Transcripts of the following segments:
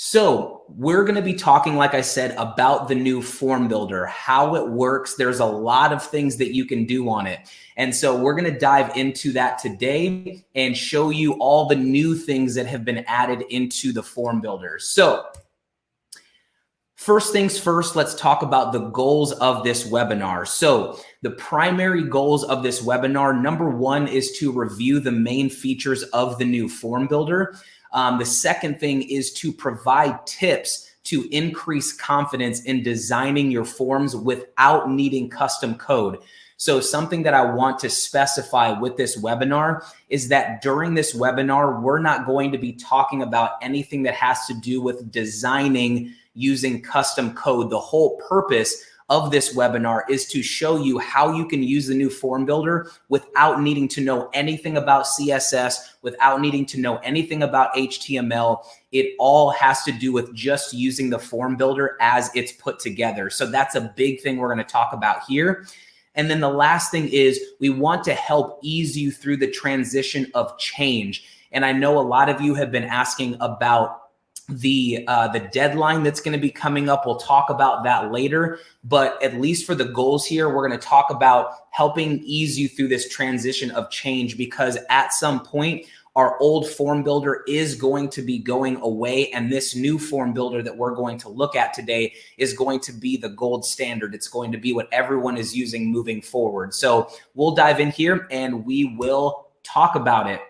So we're going to be talking, like I said, about the new form builder, how it works. There's a lot of things that you can do on it. And so we're going to dive into that today and show you all the new things that have been added into the form builder. So first things first, let's talk about the goals of this webinar. So the primary goals of this webinar, number one, is to review the main features of the new form builder. The second thing is to provide tips to increase confidence in designing your forms without needing custom code. So something that I want to specify with this webinar is that during this webinar, we're not going to be talking about anything that has to do with designing using custom code. The whole purpose of this webinar is to show you how you can use the new form builder without needing to know anything about CSS, without needing to know anything about HTML. It all has to do with just using the form builder as it's put together. So that's a big thing we're going to talk about here. And then the last thing is we want to help ease you through the transition of change. And I know a lot of you have been asking about the deadline that's going to be coming up. We'll talk about that later, but at least for the goals here, we're going to talk about helping ease you through this transition of change, because at some point our old form builder is going to be going away, and this new form builder that we're going to look at today is going to be the gold standard. It's going to be what everyone is using moving forward. So we'll dive in here and we will talk about it.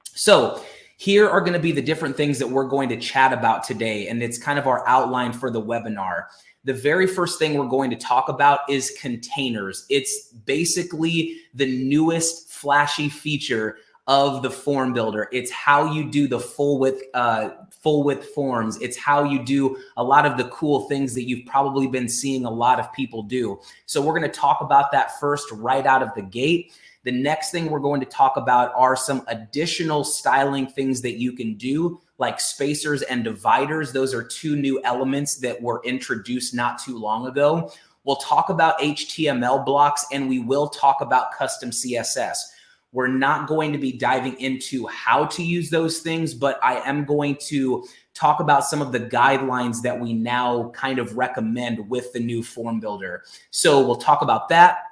So here are going to be the different things that we're going to chat about today, and it's kind of our outline for the webinar. The very first thing we're going to talk about is containers. It's basically the newest flashy feature of the form builder. It's how you do the full width forms. It's how you do a lot of the cool things that you've probably been seeing a lot of people do. So we're going to talk about that first right out of the gate. The next thing we're going to talk about are some additional styling things that you can do, like spacers and dividers. Those are two new elements that were introduced not too long ago. We'll talk about HTML blocks, and we will talk about custom CSS. We're not going to be diving into how to use those things, but I am going to talk about some of the guidelines that we now kind of recommend with the new form builder. So we'll talk about that.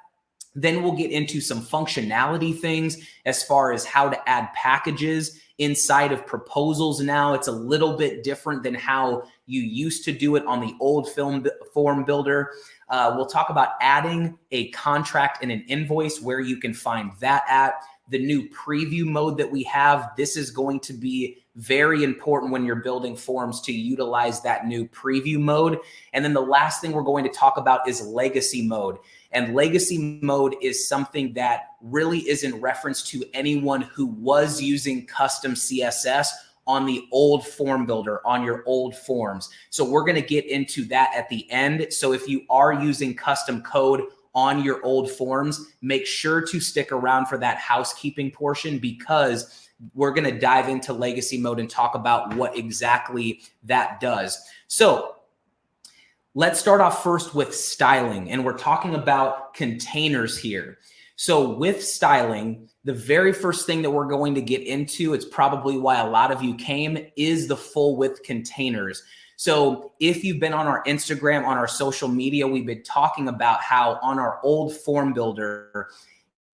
Then we'll get into some functionality things as far as how to add packages inside of proposals. Now it's a little bit different than how you used to do it on the old form builder. We'll talk about adding a contract and an invoice, where you can find that at. The new preview mode that we have, this is going to be very important when you're building forms to utilize that new preview mode. And then the last thing we're going to talk about is legacy mode. And legacy mode is something that really is in reference to anyone who was using custom CSS on the old form builder, on your old forms. So we're going to get into that at the end. So if you are using custom code on your old forms, make sure to stick around for that housekeeping portion, because we're going to dive into legacy mode and talk about what exactly that does. So let's start off first with styling, and we're talking about containers here. So with styling, the very first thing that we're going to get into, it's probably why a lot of you came, is the full width containers. So if you've been on our Instagram, on our social media, we've been talking about how on our old form builder,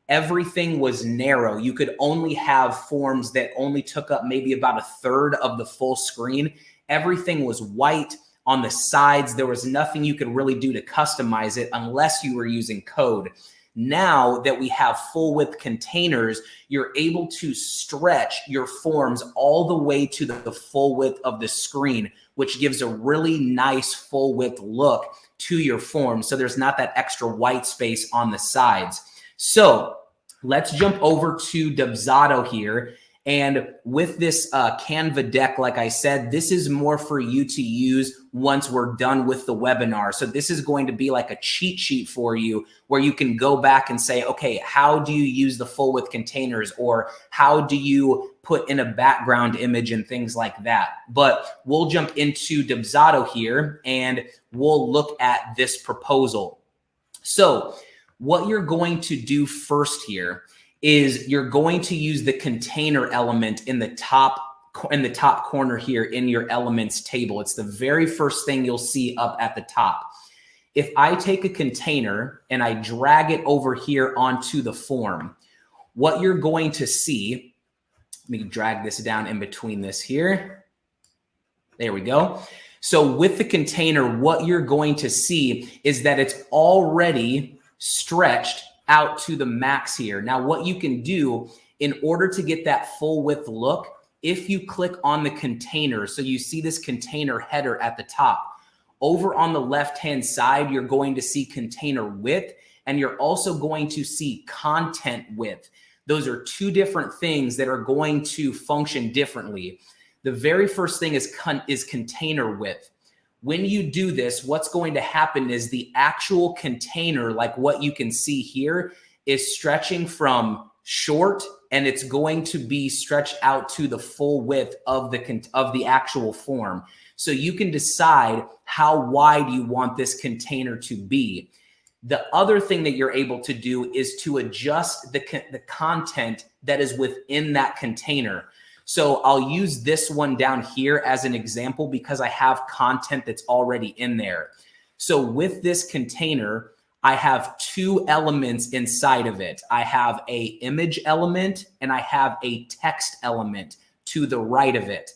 everything was narrow. You could only have forms that only took up maybe about a third of the full screen. Everything was white. On the sides, there was nothing you could really do to customize it unless you were using code. Now that we have full width containers, you're able to stretch your forms all the way to the full width of the screen, which gives a really nice full width look to your form. So there's not that extra white space on the sides. So let's jump over to Dubsado here. And with this Canva deck, like I said, this is more for you to use once we're done with the webinar. So this is going to be like a cheat sheet for you, where you can go back and say, okay, how do you use the full width containers, or how do you put in a background image and things like that. But we'll jump into Dubsado here and we'll look at this proposal. So what you're going to do first here is you're going to use the container element in the top in the top corner here in your elements table. It's the very first thing you'll see up at the top. If I take a container and I drag it over here onto the form, what you're going to see, let me drag this down in between this here. There we go. So with the container, what you're going to see is that it's already stretched out to the max here. Now, what you can do in order to get that full width look, if you click on the container, so you see this container header at the top, over on the left-hand side, you're going to see container width, and you're also going to see content width. Those are two different things that are going to function differently. The very first thing is container width. When you do this, what's going to happen is the actual container, like what you can see here, is stretching from short, and it's going to be stretched out to the full width of the actual form. So you can decide how wide you want this container to be. The other thing that you're able to do is to adjust the content that is within that container. So I'll use this one down here as an example because I have content that's already in there. So with this container, I have two elements inside of it. I have an image element and I have a text element to the right of it.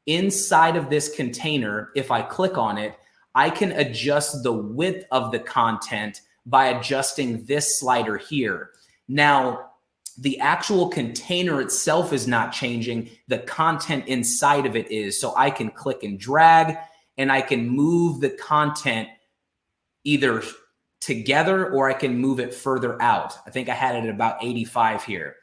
Inside of this container, if I click on it, I can adjust the width of the content by adjusting this slider here. Now, the actual container itself is not changing. The content inside of it is. So I can click and drag, and I can move the content either together or I can move it further out. I think I had it at about 85 here.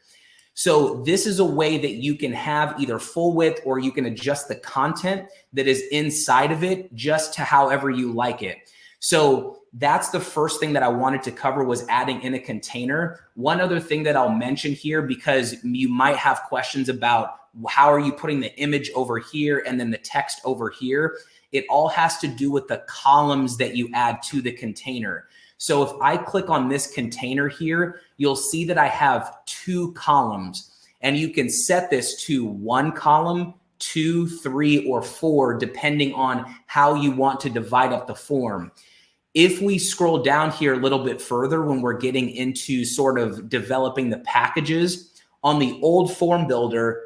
So this is a way that you can have either full width or you can adjust the content that is inside of it just to however you like it. So that's the first thing that I wanted to cover, was adding in a container. One other thing that I'll mention here, because you might have questions about how are you putting the image over here and then the text over here. It all has to do with the columns that you add to the container. So if I click on this container here, you'll see that I have two columns, and you can set this to one column, 2, 3, or 4, depending on how you want to divide up the form. If we scroll down here a little bit further, when we're getting into sort of developing the packages, on the old form builder,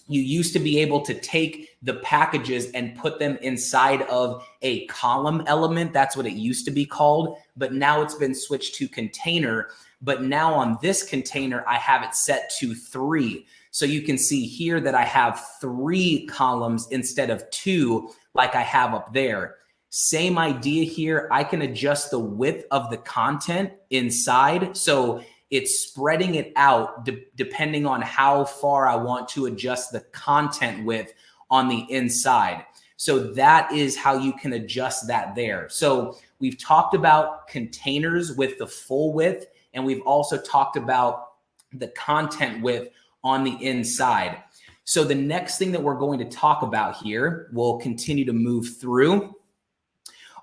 you used to be able to take the packages and put them inside of a column element. That's what it used to be called, but now it's been switched to container. But now on this container, I have it set to 3. So you can see here that I have 3 columns instead of 2 like I have up there. Same idea here. I can adjust the width of the content inside. So it's spreading it out depending on how far I want to adjust the content width on the inside. So that is how you can adjust that there. So we've talked about containers with the full width, and we've also talked about the content width on the inside. So the next thing that we're going to talk about here, we'll continue to move through,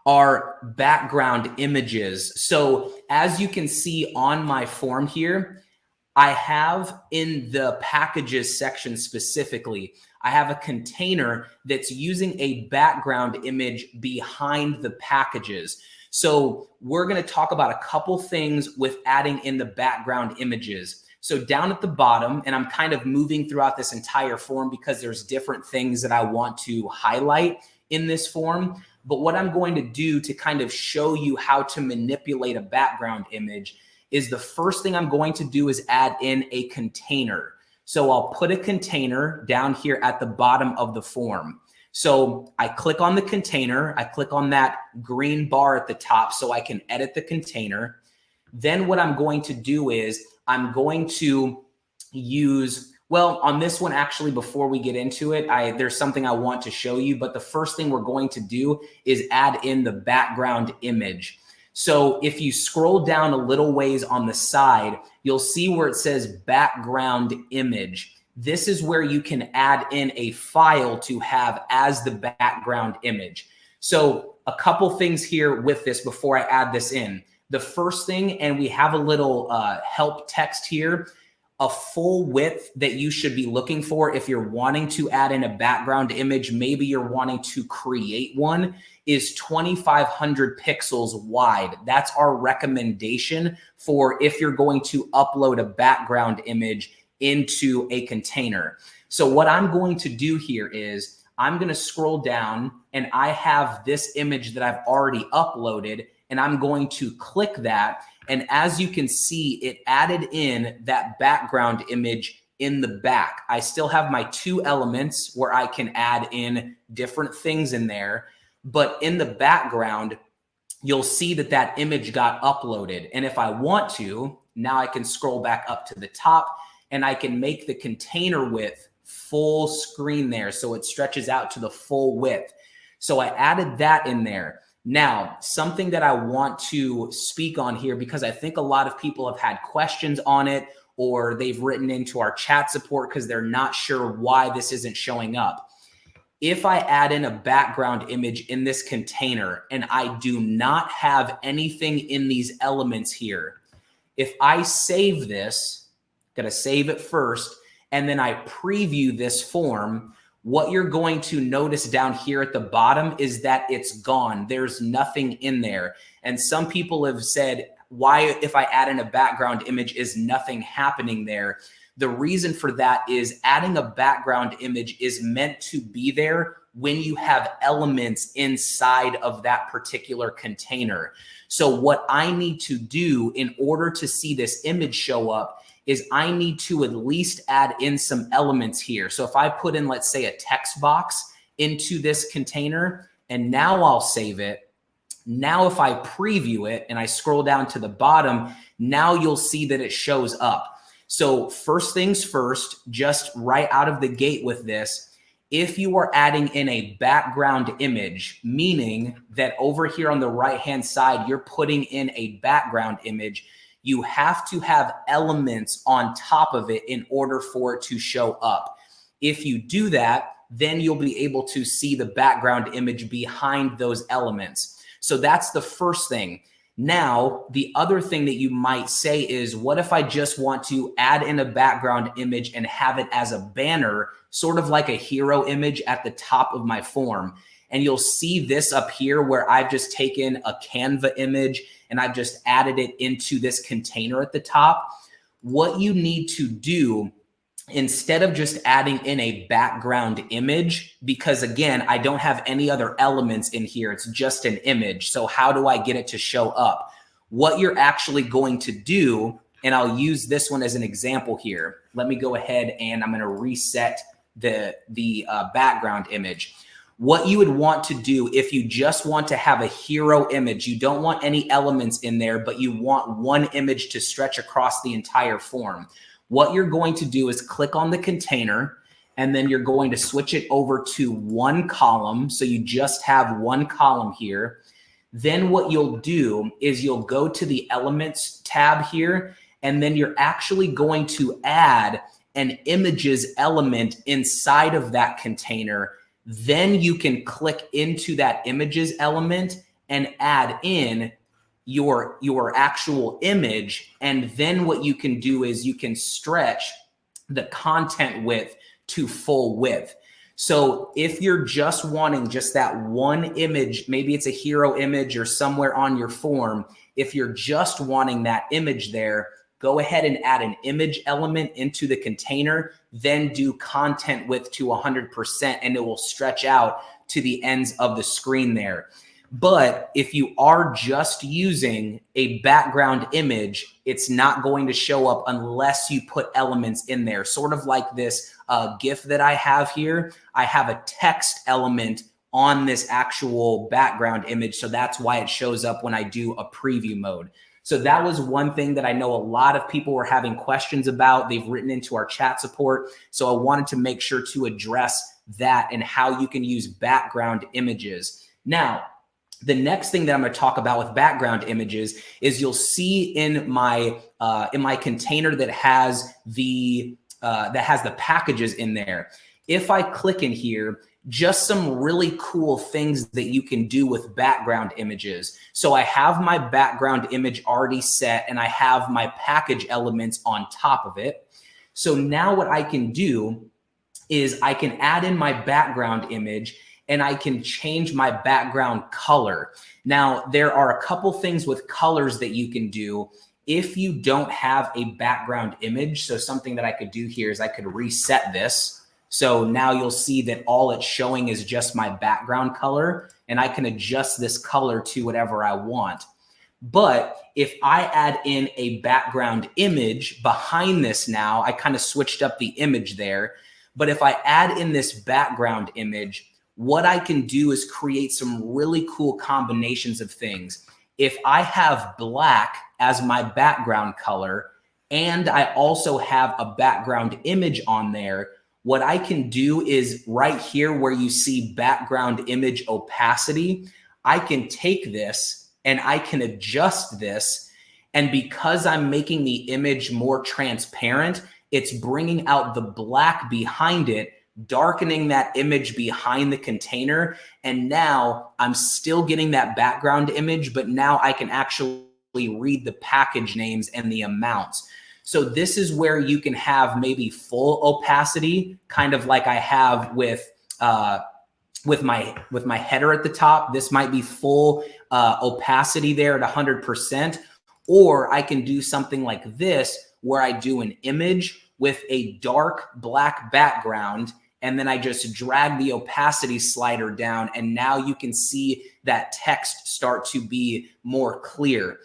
are background images. So as you can see on my form here, I have in the packages section specifically, I have a container that's using a background image behind the packages. So we're going to talk about a couple things with adding in the background images. So down at the bottom, and I'm kind of moving throughout this entire form because there's different things that I want to highlight in this form. But what I'm going to do to kind of show you how to manipulate a background image is the first thing I'm going to do is add in a container. So I'll put a container down here at the bottom of the form. So I click on the container, I click on that green bar at the top so I can edit the container. Then what I'm going to do is I'm going to use, well, on this one, actually, before we get into it, there's something I want to show you, but the first thing we're going to do is add in the background image. So if you scroll down a little ways on the side, you'll see where it says background image. This is where you can add in a file to have as the background image. So a couple things here with this before I add this in. The first thing, and we have a little help text here. A full width that you should be looking for if you're wanting to add in a background image, maybe you're wanting to create one, is 2,500 pixels wide. That's our recommendation for if you're going to upload a background image into a container. So what I'm going to do here is I'm going to scroll down and I have this image that I've already uploaded, and I'm going to click that. And as you can see, it added in that background image in the back. I still have my 2 elements where I can add in different things in there, but in the background, you'll see that that image got uploaded. And if I want to, now I can scroll back up to the top and I can make the container width full screen there. So it stretches out to the full width. So I added that in there. Now, something that I want to speak on here, because I think a lot of people have had questions on it, or they've written into our chat support because they're not sure why this isn't showing up. If I add in a background image in this container and I do not have anything in these elements here, if I save this, gotta save it first, and then I preview this form, what you're going to notice down here at the bottom is that it's gone. There's nothing in there. And some people have said, why, if I add in a background image, is nothing happening there? The reason for that is adding a background image is meant to be there when you have elements inside of that particular container. So what I need to do in order to see this image show up is I need to at least add in some elements here. So if I put in, let's say, a text box into this container, and now I'll save it. Now, if I preview it and I scroll down to the bottom, now you'll see that it shows up. So first things first, just right out of the gate with this, if you are adding in a background image, meaning that over here on the right-hand side, you're putting in a background image, you have to have elements on top of it in order for it to show up. If you do that, then you'll be able to see the background image behind those elements. So that's the first thing. Now, the other thing that you might say is, what if I just want to add in a background image and have it as a banner, sort of like a hero image at the top of my form? And you'll see this up here where I've just taken a Canva image and I've just added it into this container at the top. What you need to do, instead of just adding in a background image, because again, I don't have any other elements in here, it's just an image. So how do I get it to show up? What you're actually going to do, and I'll use this one as an example here. Let me go ahead and I'm going to reset the background image. What you would want to do if you just want to have a hero image, you don't want any elements in there, but you want one image to stretch across the entire form. What you're going to do is click on the container, and then you're going to switch it over to one column. So you just have one column here. Then what you'll do is you'll go to the Elements tab here, and then you're actually going to add an images element inside of that container. Then you can click into that images element and add in your actual image. And then what you can do is you can stretch the content width to full width. So if you're just wanting just that one image, maybe it's a hero image or somewhere on your form, if you're just wanting that image there, go ahead and add an image element into the container, then do content width to 100%, and it will stretch out to the ends of the screen there. But if you are just using a background image, it's not going to show up unless you put elements in there. Sort of like this GIF that I have here. I have a text element on this actual background image. So that's why it shows up when I do a preview mode. So that was one thing that I know a lot of people were having questions about. They've written into our chat support. So I wanted to make sure to address that and how you can use background images. Now, the next thing that I'm going to talk about with background images is you'll see in my container that has the packages in there. If I click in here, just some really cool things that you can do with background images. So I have my background image already set and I have my package elements on top of it. So now what I can do is I can add in my background image and I can change my background color. Now, there are a couple things with colors that you can do if you don't have a background image. So something that I could do here is I could reset this. So now you'll see that all it's showing is just my background color, and I can adjust this color to whatever I want. But if I add in a background image behind this now, I kind of switched up the image there. But if I add in this background image, what I can do is create some really cool combinations of things. If I have black as my background color, and I also have a background image on there, what I can do is right here where you see background image opacity, I can take this and I can adjust this. And because I'm making the image more transparent, it's bringing out the black behind it, darkening that image behind the container. And now I'm still getting that background image, but now I can actually read the package names and the amounts. So this is where you can have maybe full opacity, kind of like I have with my header at the top. This might be full opacity there at 100%. Or I can do something like this, where I do an image with a dark black background, and then I just drag the opacity slider down, and now you can see that text start to be more clear.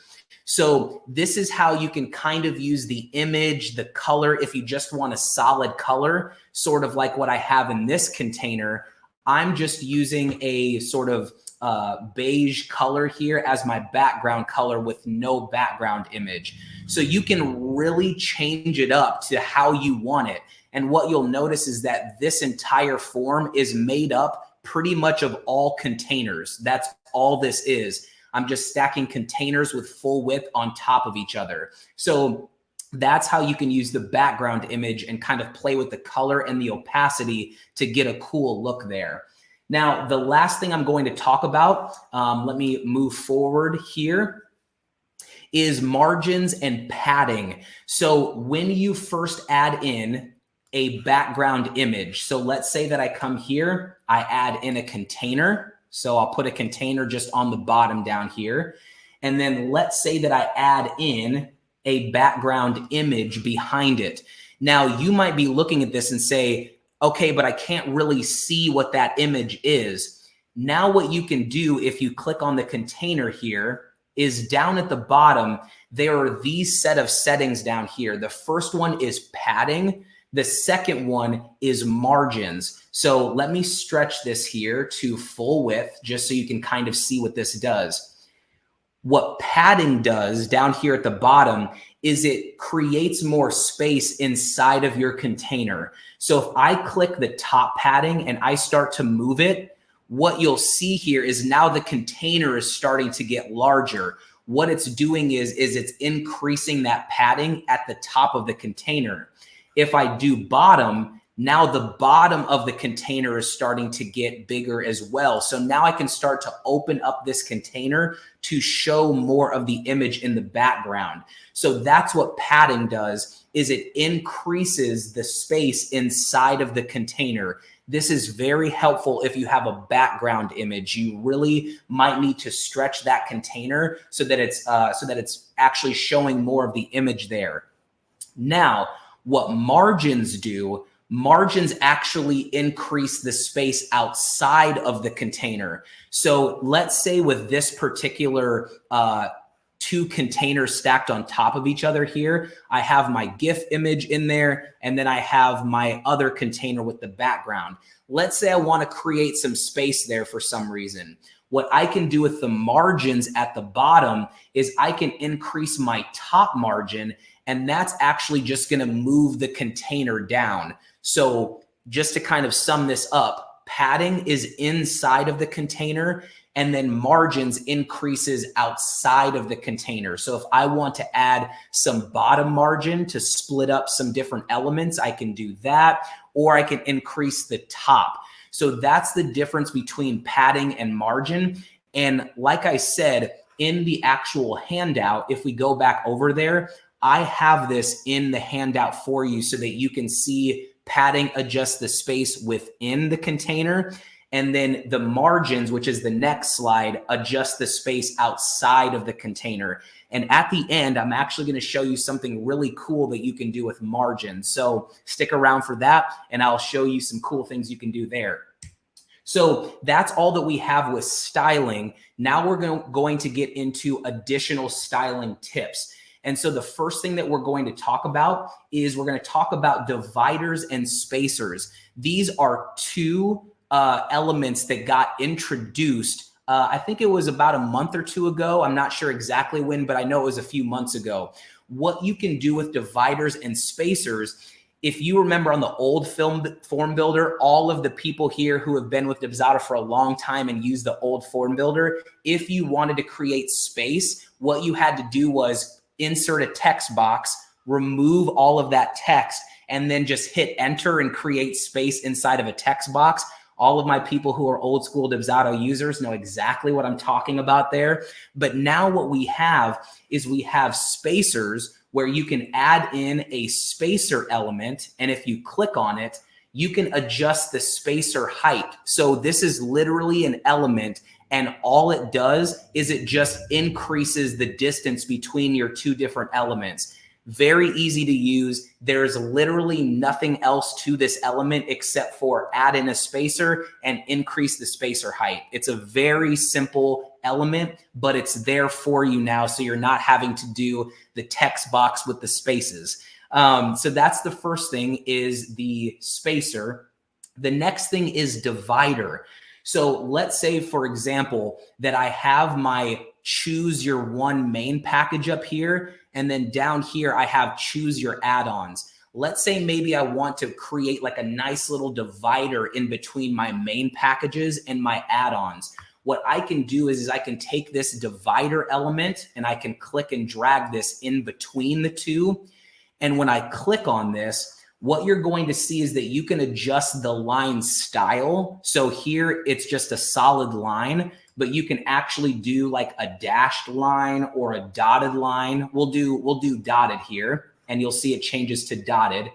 So this is how you can kind of use the image, the color, if you just want a solid color, sort of like what I have in this container. I'm just using a sort of beige color here as my background color with no background image. So you can really change it up to how you want it. And what you'll notice is that this entire form is made up pretty much of all containers. That's all this is. I'm just stacking containers with full width on top of each other. So that's how you can use the background image and kind of play with the color and the opacity to get a cool look there. Now, the last thing I'm going to talk about, let me move forward here, is margins and padding. So when you first add in a background image, so let's say that I come here, I add in a container. So I'll put a container just on the bottom down here. And then let's say that I add in a background image behind it. Now you might be looking at this and say, okay, but I can't really see what that image is. Now what you can do if you click on the container here is down at the bottom, there are these set of settings down here. The first one is padding. The second one is margins. So let me stretch this here to full width just so you can kind of see what this does. What padding does down here at the bottom is it creates more space inside of your container. So if I click the top padding and I start to move it, what you'll see here is now the container is starting to get larger. What it's doing is it's increasing that padding at the top of the container. If I do bottom, now the bottom of the container is starting to get bigger as well. So now I can start to open up this container to show more of the image in the background. So that's what padding does, is it increases the space inside of the container. This is very helpful if you have a background image. You really might need to stretch that container so that it's actually showing more of the image there. Now, what margins do, margins actually increase the space outside of the container. So let's say with this particular two containers stacked on top of each other here, I have my GIF image in there, and then I have my other container with the background. Let's say I want to create some space there for some reason. What I can do with the margins at the bottom is I can increase my top margin, and that's actually just going to move the container down. So just to kind of sum this up, padding is inside of the container, and then margins increases outside of the container. So if I want to add some bottom margin to split up some different elements, I can do that, or I can increase the top. So that's the difference between padding and margin. And like I said, in the actual handout, if we go back over there, I have this in the handout for you so that you can see padding adjust the space within the container. And then the margins, which is the next slide, adjust the space outside of the container. And at the end, I'm actually going to show you something really cool that you can do with margins. So stick around for that, and I'll show you some cool things you can do there. So that's all that we have with styling. Now we're going to get into additional styling tips. And so the first thing that we're going to talk about is we're going to talk about dividers and spacers. These are two elements that got introduced. I think it was about a month or two ago. I'm not sure exactly when, but I know it was a few months ago. What you can do with dividers and spacers, if you remember on the old form builder, all of the people here who have been with Dubsado for a long time and use the old form builder, if you wanted to create space, what you had to do was insert a text box, remove all of that text, and then just hit enter and create space inside of a text box. All of my people who are old school Dubsado users know exactly what I'm talking about there. But now what we have is we have spacers where you can add in a spacer element. And if you click on it, you can adjust the spacer height. So this is literally an element, and all it does is it just increases the distance between your two different elements. Very easy to use. There's literally nothing else to this element except for add in a spacer and increase the spacer height. It's a very simple element, but it's there for you now, so you're not having to do the text box with the spaces. So that's the first thing, is the spacer. The next thing is divider. So let's say, for example, that I have my choose your one main package up here, and then down here I have choose your add-ons. Let's say maybe I want to create like a nice little divider in between my main packages and my add-ons. What I can do is I can take this divider element and I can click and drag this in between the two. And when I click on this, what you're going to see is that you can adjust the line style. So here it's just a solid line, but you can actually do like a dashed line or a dotted line. We'll do dotted here, and you'll see it changes to dotted.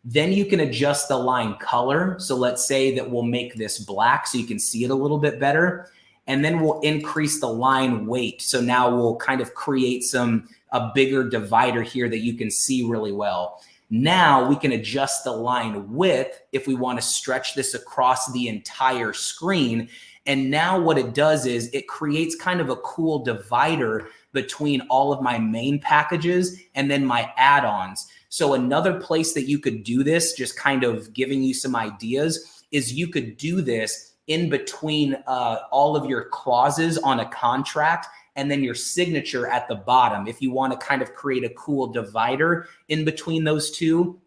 Then you can adjust the line color. So let's say that we'll make this black so you can see it a little bit better. And then we'll increase the line weight. So now we'll kind of create a bigger divider here that you can see really well. Now we can adjust the line width if we want to stretch this across the entire screen. And now what it does is it creates kind of a cool divider between all of my main packages and then my add-ons. So another place that you could do this, just kind of giving you some ideas, is you could do this in between all of your clauses on a contract and then your signature at the bottom. If you want to kind of create a cool divider in between those two,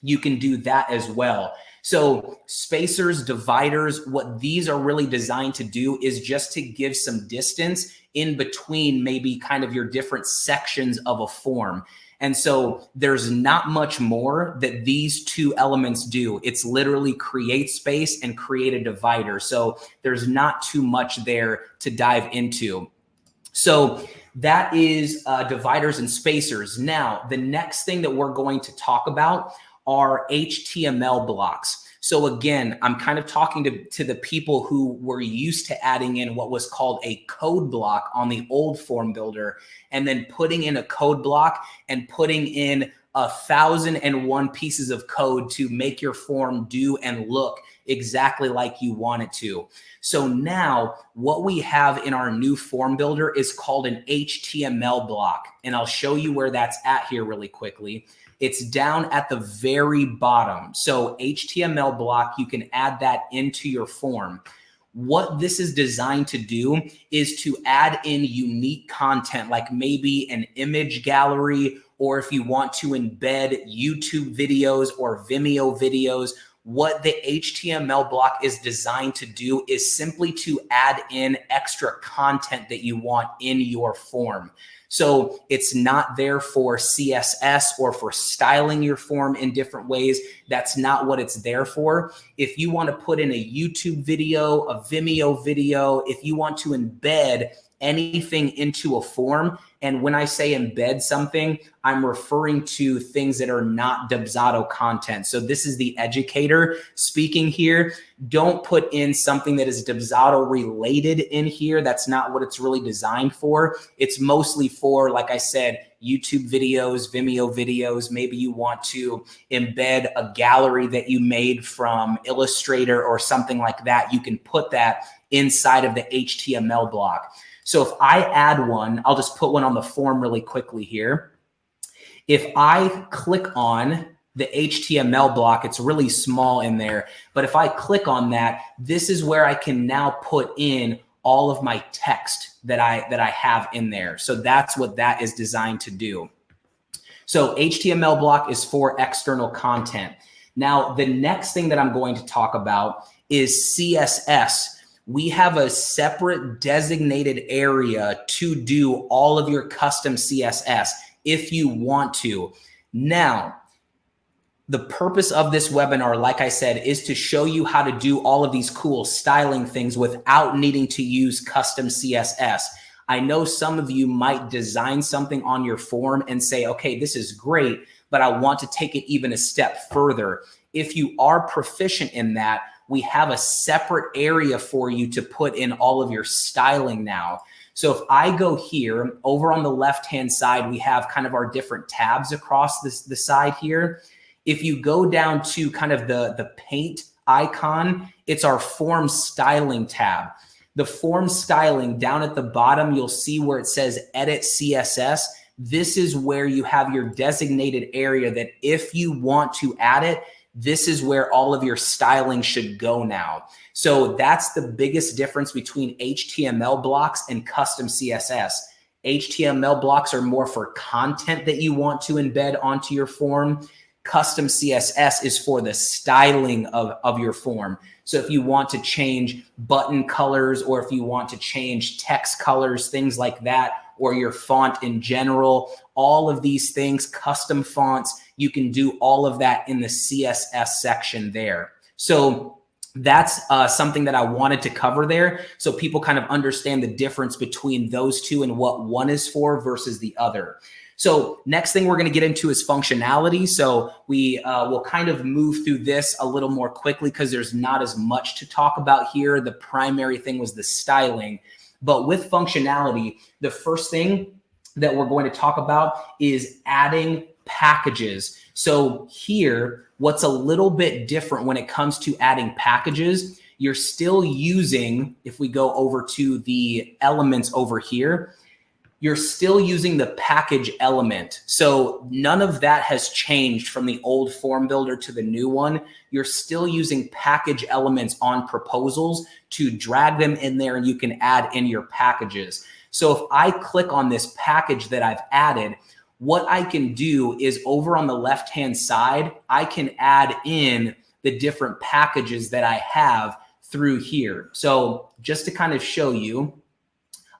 you can do that as well. So spacers, dividers, what these are really designed to do is just to give some distance in between maybe kind of your different sections of a form. And so there's not much more that these two elements do. It's literally create space and create a divider. So there's not too much there to dive into. So that is dividers and spacers. Now, the next thing that we're going to talk about are HTML blocks. So again, I'm kind of talking to the people who were used to adding in what was called a code block on the old form builder, and then putting in a code block and putting in 1,001 pieces of code to make your form do and look exactly like you want it to. So now what we have in our new form builder is called an HTML block. And I'll show you where that's at here really quickly. It's down at the very bottom. So HTML block, you can add that into your form. What this is designed to do is to add in unique content, like maybe an image gallery, or if you want to embed YouTube videos or Vimeo videos. What the HTML block is designed to do is simply to add in extra content that you want in your form. So it's not there for CSS or for styling your form in different ways. That's not what it's there for. If you want to put in a YouTube video, a Vimeo video, if you want to embed anything into a form, and when I say embed something, I'm referring to things that are not Dubsado content. So this is the educator speaking here. Don't put in something that is Dubsado related in here. That's not what it's really designed for. It's mostly for, like I said, YouTube videos, Vimeo videos. Maybe you want to embed a gallery that you made from Illustrator or something like that. You can put that inside of the HTML block. So if I add one, I'll just put one on the form really quickly here. If I click on the HTML block, it's really small in there, but if I click on that, this is where I can now put in all of my text that I have in there. So that's what that is designed to do. So HTML block is for external content. Now, the next thing that I'm going to talk about is CSS. We have a separate designated area to do all of your custom CSS if you want to. Now, the purpose of this webinar, like I said, is to show you how to do all of these cool styling things without needing to use custom CSS. I know some of you might design something on your form and say, okay, this is great, but I want to take it even a step further. If you are proficient in that, we have a separate area for you to put in all of your styling now. So if I go here, over on the left-hand side, we have kind of our different tabs across the side here. If you go down to kind of the paint icon, it's our form styling tab. The form styling down at the bottom, you'll see where it says edit CSS. This is where you have your designated area that if you want to add it, this is where all of your styling should go now. So that's the biggest difference between HTML blocks and custom CSS. HTML blocks are more for content that you want to embed onto your form. Custom CSS is for the styling of your form. So if you want to change button colors, or if you want to change text colors, things like that, or your font in general, all of these things, custom fonts, you can do all of that in the CSS section there. So that's something that I wanted to cover there, so people kind of understand the difference between those two and what one is for versus the other. So next thing we're going to get into is functionality. So we will kind of move through this a little more quickly because there's not as much to talk about here. The primary thing was the styling. But with functionality, the first thing that we're going to talk about is adding packages. So here, what's a little bit different when it comes to adding packages, you're still using, if we go over to the elements over here, you're still using the package element. So none of that has changed from the old form builder to the new one. You're still using package elements on proposals to drag them in there, and you can add in your packages. So if I click on this package that I've added, what I can do is over on the left-hand side, I can add in the different packages that I have through here. So just to kind of show you,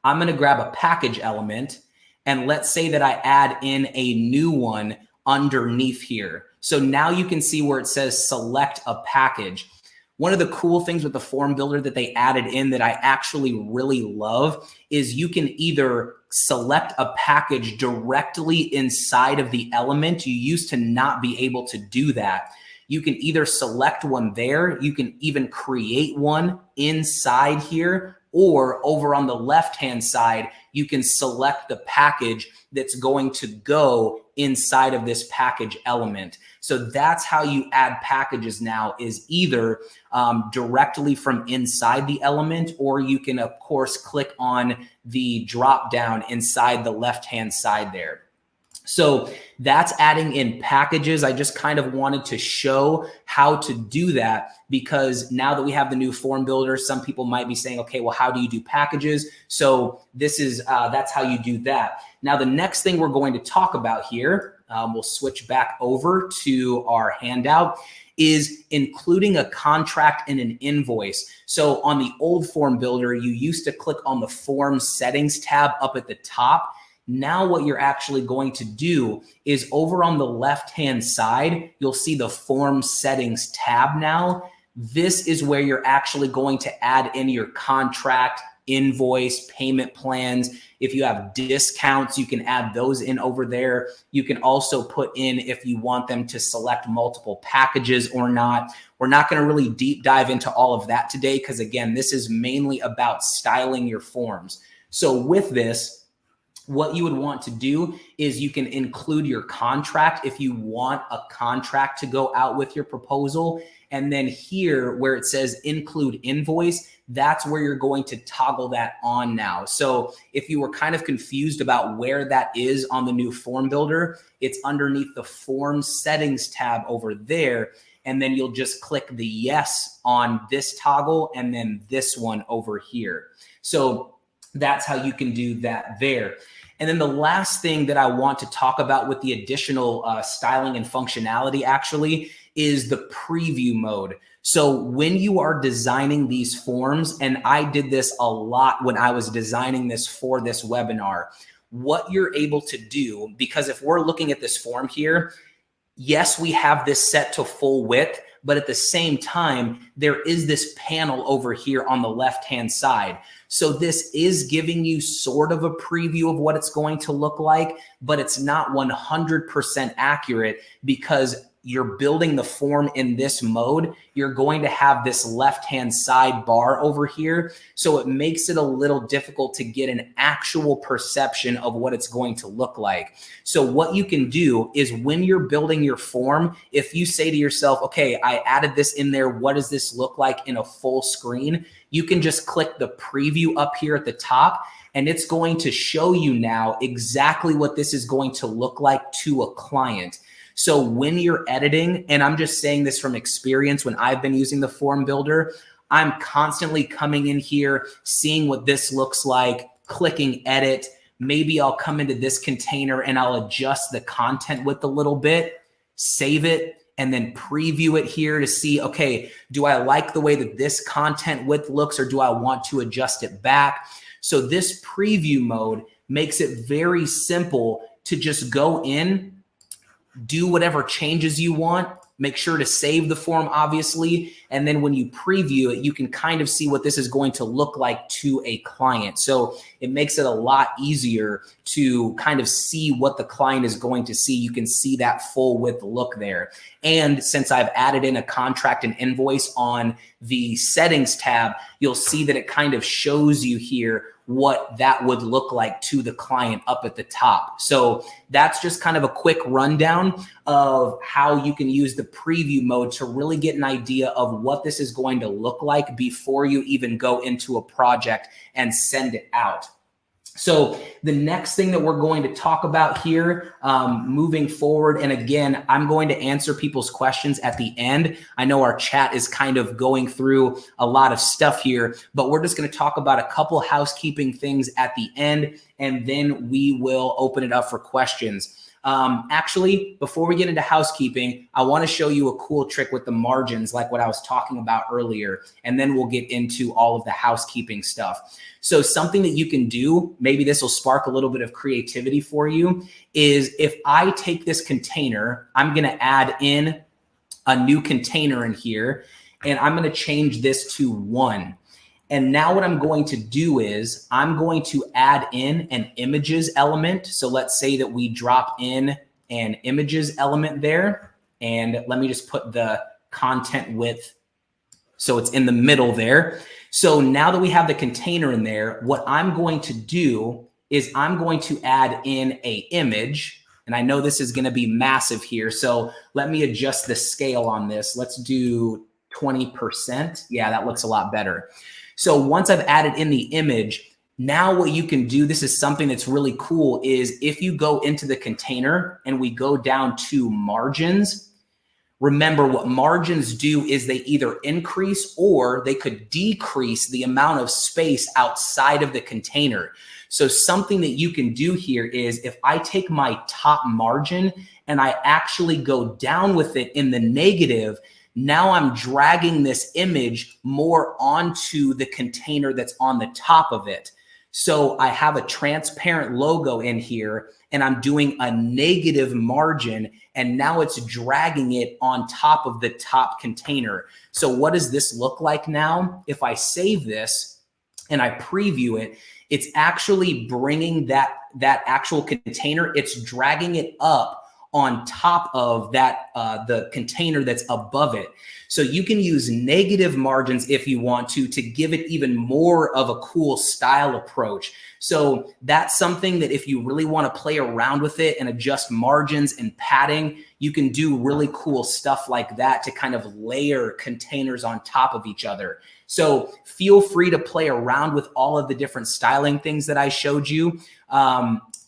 I'm going to grab a package element, and let's say that I add in a new one underneath here. So now you can see where it says select a package. One of the cool things with the form builder that they added in that I actually really love is you can either select a package directly inside of the element. You used to not be able to do that. You can either select one there, you can even create one inside here, or over on the left-hand side, you can select the package that's going to go inside of this package element. So that's how you add packages now, is either directly from inside the element, or you can, of course, click on the drop down inside the left-hand side there. So that's adding in packages. I just kind of wanted to show how to do that, because now that we have the new form builder, some people might be saying, okay, well, how do you do packages? So this is, that's how you do that. Now, the next thing we're going to talk about here, we'll switch back over to our handout, is including a contract and an invoice. So on the old form builder, you used to click on the form settings tab up at the top. Now what you're actually going to do is over on the left-hand side, you'll see the form settings tab now. This is where you're actually going to add in your contract, invoice, payment plans. If you have discounts, you can add those in over there. You can also put in if you want them to select multiple packages or not. We're not going to really deep dive into all of that today because, again, this is mainly about styling your forms. So with this, what you would want to do is you can include your contract if you want a contract to go out with your proposal. And then here where it says include invoice, that's where you're going to toggle that on now. So if you were kind of confused about where that is on the new form builder, it's underneath the form settings tab over there. And then you'll just click the yes on this toggle and then this one over here. So that's how you can do that there. And then the last thing that I want to talk about with the additional styling and functionality actually is the preview mode. So when you are designing these forms, and I did this a lot when I was designing this for this webinar, what you're able to do, because if we're looking at this form here, yes, we have this set to full width, but at the same time, there is this panel over here on the left-hand side. So this is giving you sort of a preview of what it's going to look like, but it's not 100% accurate because you're building the form in this mode. You're going to have this left-hand side bar over here. So it makes it a little difficult to get an actual perception of what it's going to look like. So what you can do is when you're building your form, if you say to yourself, okay, I added this in there, what does this look like in a full screen? You can just click the preview up here at the top, and it's going to show you now exactly what this is going to look like to a client. So when you're editing, and I'm just saying this from experience when I've been using the form builder, I'm constantly coming in here, seeing what this looks like, clicking edit. Maybe I'll come into this container and I'll adjust the content width a little bit, save it, and then preview it here to see, okay, do I like the way that this content width looks or do I want to adjust it back? So this preview mode makes it very simple to just go in, do whatever changes you want, make sure to save the form, obviously. And then when you preview it, you can kind of see what this is going to look like to a client. So it makes it a lot easier to kind of see what the client is going to see. You can see that full width look there. And since I've added in a contract and invoice on the settings tab, you'll see that it kind of shows you here what that would look like to the client up at the top. So that's just kind of a quick rundown of how you can use the preview mode to really get an idea of what this is going to look like before you even go into a project and send it out. So the next thing that we're going to talk about here moving forward, and again, I'm going to answer people's questions at the end. I know our chat is kind of going through a lot of stuff here, but we're just going to talk about a couple housekeeping things at the end, and then we will open it up for questions. Actually, before we get into housekeeping, I want to show you a cool trick with the margins, like what I was talking about earlier, and then we'll get into all of the housekeeping stuff. So something that you can do, maybe this will spark a little bit of creativity for you, is if I take this container, I'm going to add in a new container in here, and I'm going to change this to 1. And now what I'm going to do is I'm going to add in an images element. So let's say that we drop in an images element there. And let me just put the content width so it's in the middle there. So now that we have the container in there, what I'm going to do is I'm going to add in an image. And I know this is going to be massive here. So let me adjust the scale on this. Let's do 20%. Yeah, that looks a lot better. So once I've added in the image, now what you can do, this is something that's really cool, is if you go into the container and we go down to margins, remember what margins do is they either increase or they could decrease the amount of space outside of the container. So something that you can do here is if I take my top margin and I actually go down with it in the negative, now I'm dragging this image more onto the container that's on the top of it. So I have a transparent logo in here and I'm doing a negative margin, and now it's dragging it on top of the top container. So what does this look like now? If I save this and I preview it, it's actually bringing that actual container, it's dragging it up on top of that, the container that's above it. So you can use negative margins if you want to give it even more of a cool style approach. So that's something that if you really want to play around with it and adjust margins and padding, you can do really cool stuff like that to kind of layer containers on top of each other. So feel free to play around with all of the different styling things that I showed you.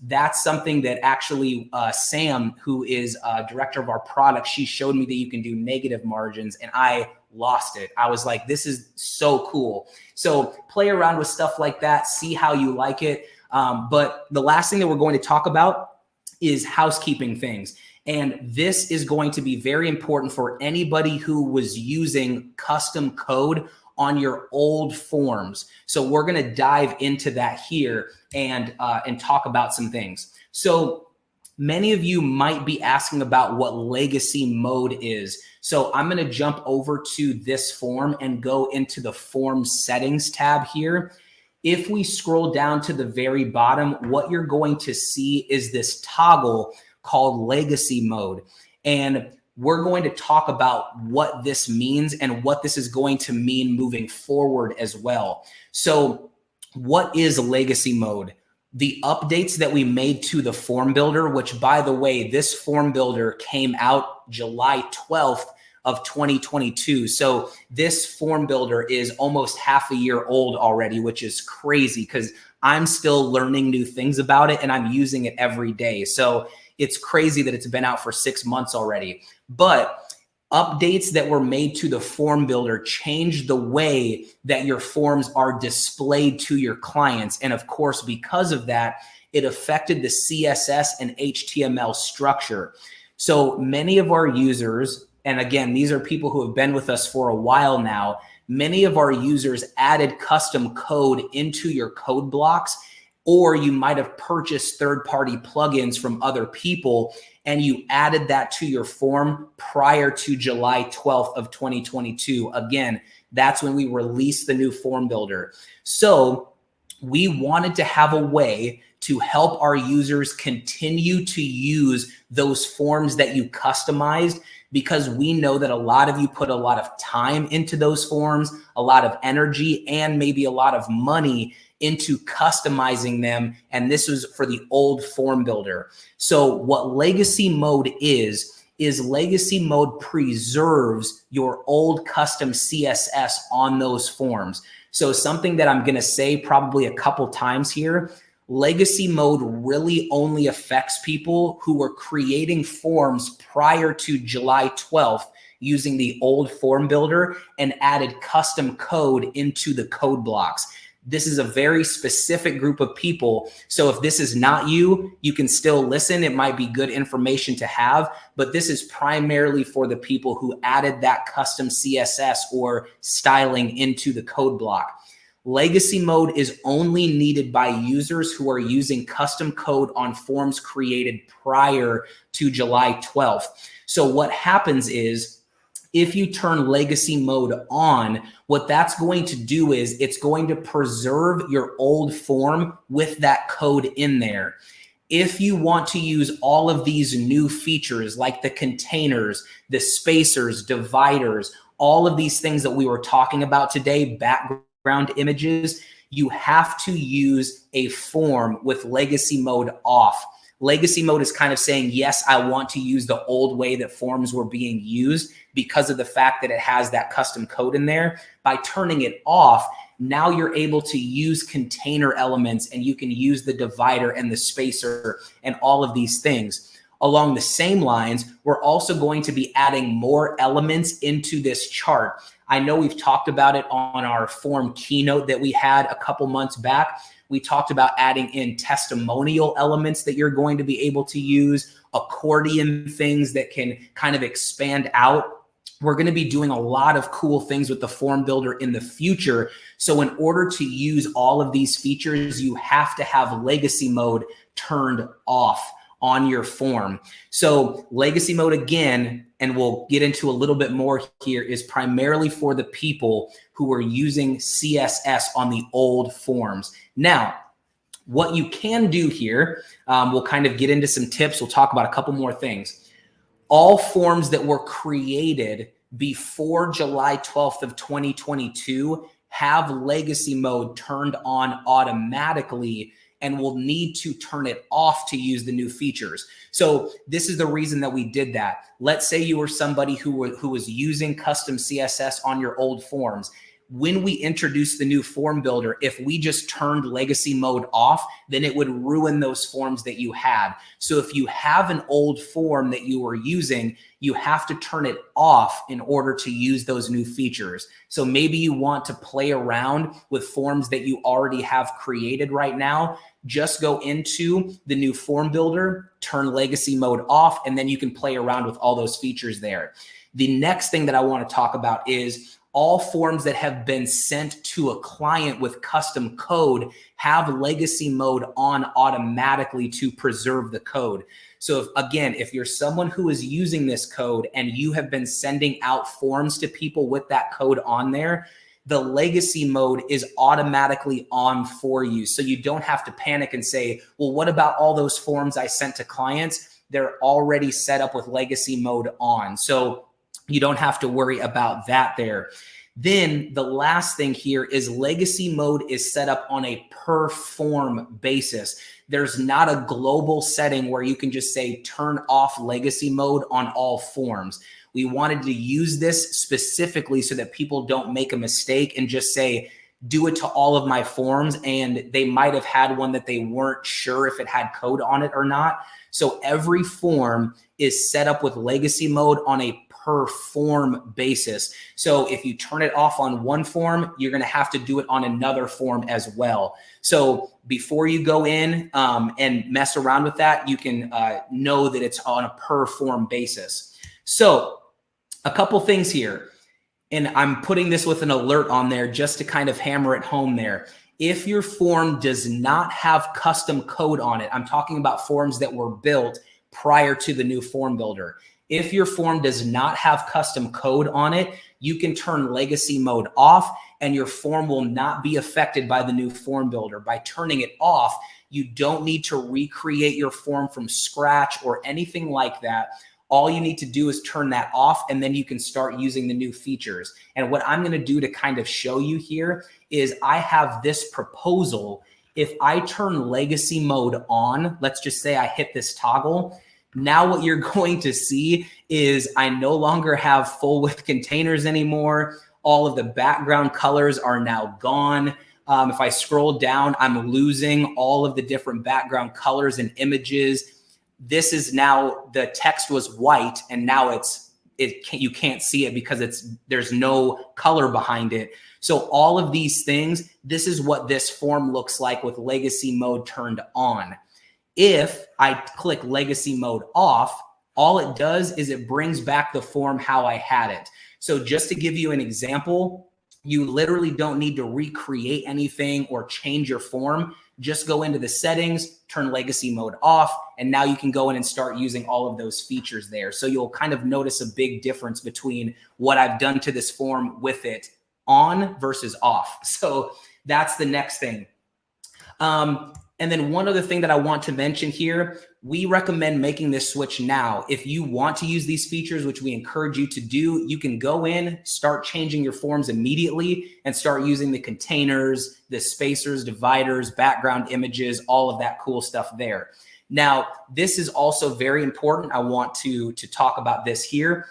That's something that actually Sam, who is director of our product, she showed me that you can do negative margins, and I lost it. I was like, this is so cool. So play around with stuff like that, see how you like it. But the last thing that we're going to talk about is housekeeping things. And this is going to be very important for anybody who was using custom code on your old forms. So we're going to dive into that here and talk about some things. So many of you might be asking about what legacy mode is. So I'm going to jump over to this form and go into the form settings tab here. If we scroll down to the very bottom, what you're going to see is this toggle called legacy mode. And we're going to talk about what this means and what this is going to mean moving forward as well. So what is legacy mode? The updates that we made to the form builder, which by the way, this form builder came out July 12th of 2022. So this form builder is almost half a year old already, which is crazy because I'm still learning new things about it and I'm using it every day. So it's crazy that it's been out for 6 months already. But updates that were made to the form builder changed the way that your forms are displayed to your clients. And of course, because of that, it affected the CSS and HTML structure. So many of our users, and again, these are people who have been with us for a while now, many of our users added custom code into your code blocks, or you might have purchased third-party plugins from other people and you added that to your form prior to July 12th of 2022. Again, that's when we released the new form builder. So we wanted to have a way to help our users continue to use those forms that you customized, because we know that a lot of you put a lot of time into those forms, a lot of energy, and maybe a lot of money into customizing them. And this was for the old form builder. So what legacy mode is legacy mode preserves your old custom CSS on those forms. So something that I'm going to say probably a couple times here, legacy mode really only affects people who were creating forms prior to July 12th using the old form builder and added custom code into the code blocks. This is a very specific group of people. So if this is not you, you can still listen. It might be good information to have, but this is primarily for the people who added that custom CSS or styling into the code block. Legacy mode is only needed by users who are using custom code on forms created prior to July 12th. So what happens is, if you turn legacy mode on, what that's going to do is it's going to preserve your old form with that code in there. If you want to use all of these new features like the containers, the spacers, dividers, all of these things that we were talking about today, background images, you have to use a form with legacy mode off. Legacy mode is kind of saying, yes, I want to use the old way that forms were being used because of the fact that it has that custom code in there. By turning it off, now you're able to use container elements and you can use the divider and the spacer and all of these things. Along the same lines, we're also going to be adding more elements into this chart. I know we've talked about it on our form keynote that we had a couple months back. We talked about adding in testimonial elements that you're going to be able to use, accordion things that can kind of expand out we're going to be doing a lot of cool things with the form builder in the future. So in order to use all of these features, you have to have legacy mode turned off on your form. So legacy mode, again, and we'll get into a little bit more here, is primarily for the people who are using CSS on the old forms. Now, what you can do here, we'll kind of get into some tips. We'll talk about a couple more things. All forms that were created before July 12th of 2022 have legacy mode turned on automatically and will need to turn it off to use the new features. So this is the reason that we did that. Let's say you were somebody who was using custom CSS on your old forms. When we introduced the new form builder, if we just turned legacy mode off, then it would ruin those forms that you had. So if you have an old form that you were using, you have to turn it off in order to use those new features. So maybe you want to play around with forms that you already have created right now. Just go into the new form builder, turn legacy mode off, and then you can play around with all those features there. The next thing that I want to talk about is all forms that have been sent to a client with custom code have legacy mode on automatically to preserve the code. So if you're someone who is using this code and you have been sending out forms to people with that code on there, the legacy mode is automatically on for you. So you don't have to panic and say, well, what about all those forms I sent to clients? They're already set up with legacy mode on. So you don't have to worry about that there. Then the last thing here is legacy mode is set up on a per form basis. There's not a global setting where you can just say turn off legacy mode on all forms. We wanted to use this specifically so that people don't make a mistake and just say, do it to all of my forms, and they might have had one that they weren't sure if it had code on it or not. So every form is set up with legacy mode on a per form basis. So if you turn it off on one form, you're going to have to do it on another form as well. So before you go in and mess around with that, you can know that it's on a per form basis. So a couple things here, and I'm putting this with an alert on there just to kind of hammer it home there. If your form does not have custom code on it, I'm talking about forms that were built prior to the new form builder. If your form does not have custom code on it, you can turn legacy mode off and your form will not be affected by the new form builder. By turning it off, you don't need to recreate your form from scratch or anything like that. All you need to do is turn that off, and then you can start using the new features. And what I'm going to do to kind of show you here is I have this proposal. If I turn legacy mode on, let's just say I hit this toggle. Now what you're going to see is I no longer have full width containers anymore. All of the background colors are now gone. If I scroll down, I'm losing all of the different background colors and images. This is now, the text was white and now you can't see it because there's no color behind it. So all of these things, this is what this form looks like with legacy mode turned on. If I click legacy mode off, all it does is it brings back the form how I had it. So just to give you an example, you literally don't need to recreate anything or change your form. Just go into the settings, turn legacy mode off, and now you can go in and start using all of those features there. So you'll kind of notice a big difference between what I've done to this form with it on versus off. So that's the next thing. And then one other thing that I want to mention here, we recommend making this switch now. If you want to use these features, which we encourage you to do, you can go in, start changing your forms immediately and start using the containers, the spacers, dividers, background images, all of that cool stuff there. Now, this is also very important. I want to talk about this here.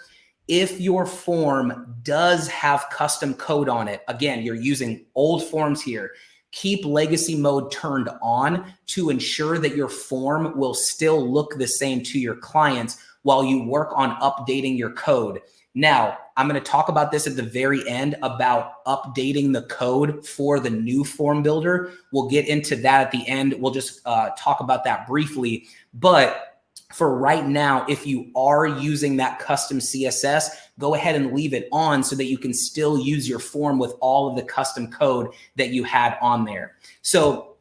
If your form does have custom code on it, again, you're using old forms here, keep legacy mode turned on to ensure that your form will still look the same to your clients while you work on updating your code. Now, I'm going to talk about this at the very end about updating the code for the new form builder. We'll get into that at the end. We'll just talk about that briefly. But for right now, if you are using that custom CSS, go ahead and leave it on so that you can still use your form with all of the custom code that you had on there. So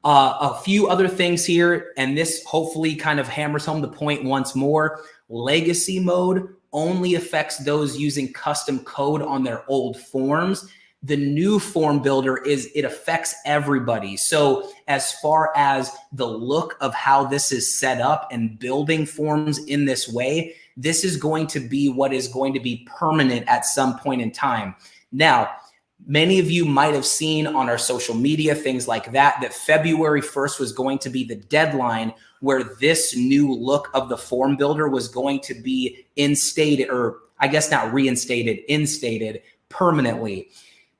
a few other things here, and this hopefully kind of hammers home the point once more. Legacy mode only affects those using custom code on their old forms. The new form builder it affects everybody. So as far as the look of how this is set up and building forms in this way, this is going to be what is going to be permanent at some point in time. Now, many of you might have seen on our social media, things like that February 1st was going to be the deadline where this new look of the form builder was going to be instated, or I guess not reinstated, instated permanently.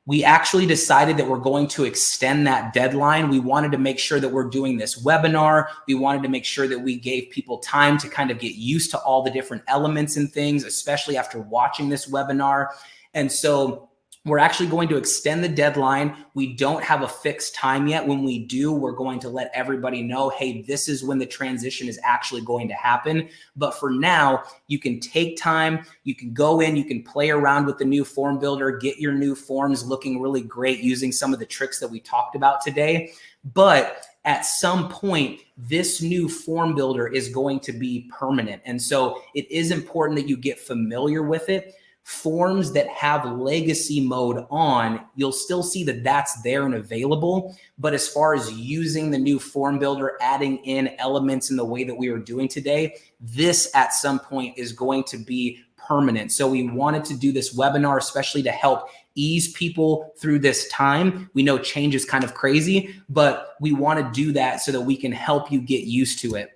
We actually decided that we're going to extend that deadline. We wanted to make sure that we're doing this webinar. We wanted to make sure that we gave people time to kind of get used to all the different elements and things, especially after watching this webinar. And so we're actually going to extend the deadline. We don't have a fixed time yet. When we do, we're going to let everybody know, hey, this is when the transition is actually going to happen. But for now, you can take time. You can go in, you can play around with the new form builder, get your new forms looking really great using some of the tricks that we talked about today. But at some point, this new form builder is going to be permanent. And so it is important that you get familiar with it. Forms that have legacy mode on, you'll still see that that's there and available. But as far as using the new form builder, adding in elements in the way that we are doing today, this at some point is going to be permanent. So we wanted to do this webinar, especially to help ease people through this time. We know change is kind of crazy, but we want to do that so that we can help you get used to it.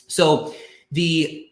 So the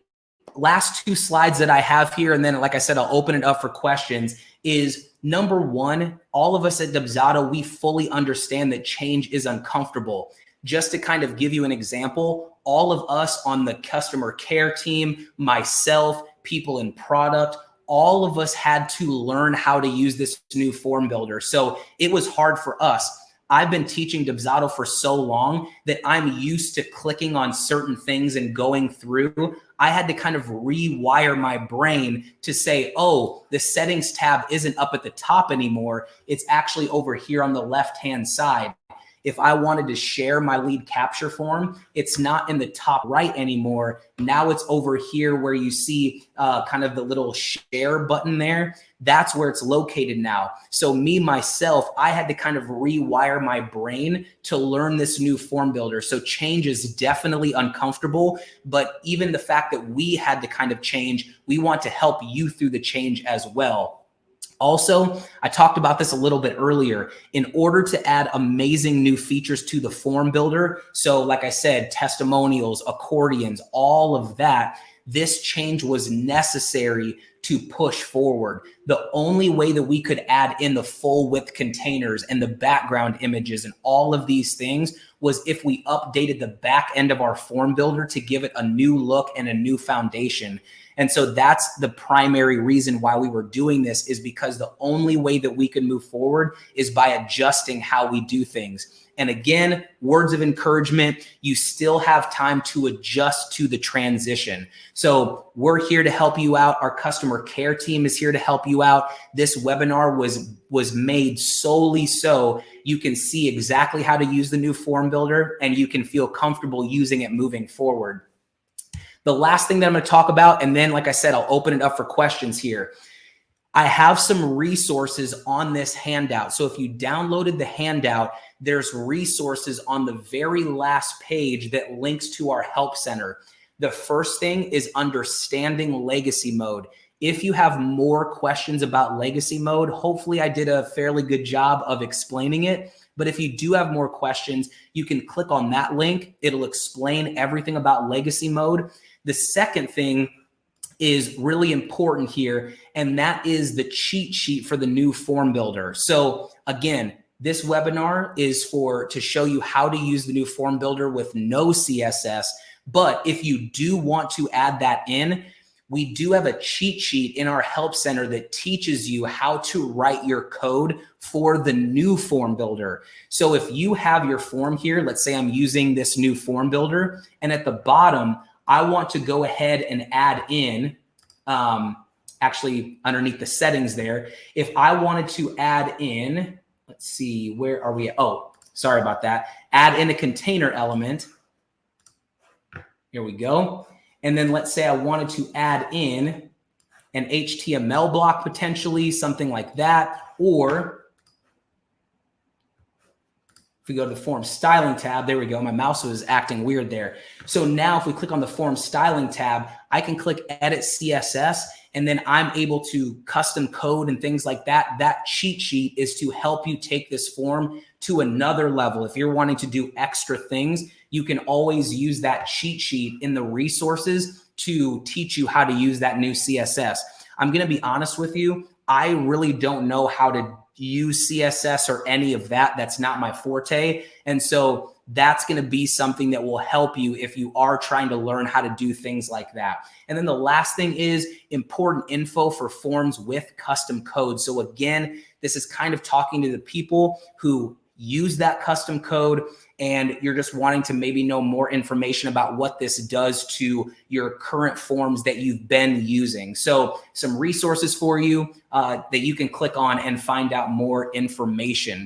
last two slides that I have here, and then like I said, I'll open it up for questions, is number one, all of us at Dubsado, we fully understand that change is uncomfortable. Just to kind of give you an example, all of us on the customer care team, myself, people in product, all of us had to learn how to use this new form builder. So it was hard for us. I've been teaching Dubsado for so long that I'm used to clicking on certain things and going through. I had to kind of rewire my brain to say, oh, the settings tab isn't up at the top anymore. It's actually over here on the left-hand side. If I wanted to share my lead capture form, it's not in the top right anymore. Now it's over here where you see kind of the little share button there. That's where it's located now. So me, myself, I had to kind of rewire my brain to learn this new form builder. So change is definitely uncomfortable, but even the fact that we had to kind of change, we want to help you through the change as well. Also, I talked about this a little bit earlier. In order to add amazing new features to the form builder, so like I said, testimonials, accordions, all of that, this change was necessary to push forward. The only way that we could add in the full width containers and the background images and all of these things was if we updated the back end of our form builder to give it a new look and a new foundation. And so that's the primary reason why we were doing this, is because the only way that we can move forward is by adjusting how we do things. And again, words of encouragement, you still have time to adjust to the transition. So we're here to help you out. Our customer care team is here to help you out. This webinar was made solely so you can see exactly how to use the new form builder and you can feel comfortable using it moving forward. The last thing that I'm going to talk about, and then like I said, I'll open it up for questions here. I have some resources on this handout. So if you downloaded the handout, there's resources on the very last page that links to our help center. The first thing is understanding legacy mode. If you have more questions about legacy mode, hopefully I did a fairly good job of explaining it. But if you do have more questions, you can click on that link. It'll explain everything about legacy mode. The second thing is really important here, and that is the cheat sheet for the new form builder. So again, this webinar is to show you how to use the new form builder with no CSS. But if you do want to add that in, we do have a cheat sheet in our help center that teaches you how to write your code for the new form builder. So if you have your form here, let's say I'm using this new form builder, and at the bottom, I want to go ahead and add in, actually underneath the settings there, if I wanted to add in, let's see, where are we? Oh, sorry about that. Add in a container element. Here we go. And then let's say I wanted to add in an HTML block, potentially something like that. Or if we go to the form styling tab, there we go. My mouse was acting weird there. So now if we click on the form styling tab, I can click edit CSS, and then I'm able to custom code and things like that. That cheat sheet is to help you take this form to another level. If you're wanting to do extra things, you can always use that cheat sheet in the resources to teach you how to use that new CSS. I'm going to be honest with you. I really don't know how to use CSS or any of that. That's not my forte. And so that's going to be something that will help you if you are trying to learn how to do things like that. And then the last thing is important info for forms with custom code. So again, this is kind of talking to the people who use that custom code, and you're just wanting to maybe know more information about what this does to your current forms that you've been using. So some resources for you that you can click on and find out more information.